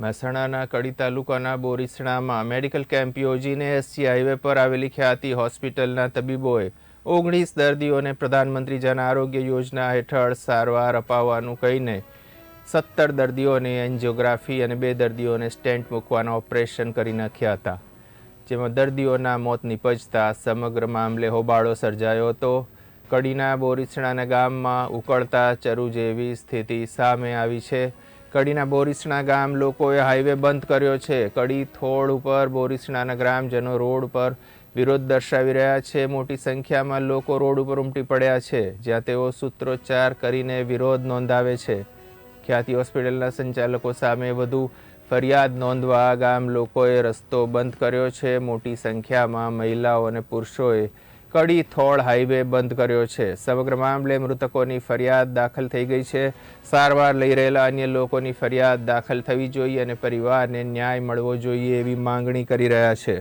મહેસાણાના કડી તાલુકાના બોરીસણામાં medical camp યોજીને એસજી હાઈવે પર આવેલી ખ્યાતિ હોસ્પિટલના તબીબોએ 19 દર્દીઓને પ્રધાનમંત્રી જન આરોગ્ય યોજના હેઠળ સારવાર અપાવવાનું કહીને 17 દર્દીઓને એન્જિયોગ્રાફી અને 2 દર્દીઓને સ્ટેન્ટ મૂકવાના ઓપરેશન કરી નાખ્યા હતા, જેમાં દર્દીઓના મોત નિપજતા સમગ્ર મામલે હોબાળો સર્જાયો હતો। કડીના બોરીસણાના ગામમાં ઉકળતા ચરુ જેવી સ્થિતિ સામે આવી છે। કડીના બોરીસણા ગામ લોકોએ હાઈવે બંધ કર્યો છે। કડી થોળ ઉપર બોરીસણાના ગ્રામજનો રોડ પર વિરોધ દર્શાવી રહ્યા છે। મોટી સંખ્યામાં લોકો રોડ ઉપર ઉમટી પડ્યા છે, જ્યાં તેઓ સૂત્રોચ્ચાર કરીને વિરોધ નોંધાવે છે। ખ્યાતિ હોસ્પિટલના સંચાલકો સામે વધુ ફરિયાદ નોંધવા ગામ લોકોએ રસ્તો બંધ કર્યો છે। મોટી સંખ્યામાં મહિલાઓ અને પુરુષોએ કડી થોળ હાઈવે બંધ કર્યો છે। સમગ્ર મામલે મૃતકોની ફરિયાદ દાખલ થઈ ગઈ છે। સારવાર લઈ રહેલા અન્ય લોકોની ફરિયાદ દાખલ થવી જોઈએ અને પરિવારને ન્યાય મળવો જોઈએ એવી માંગણી કરી રહ્યા છે।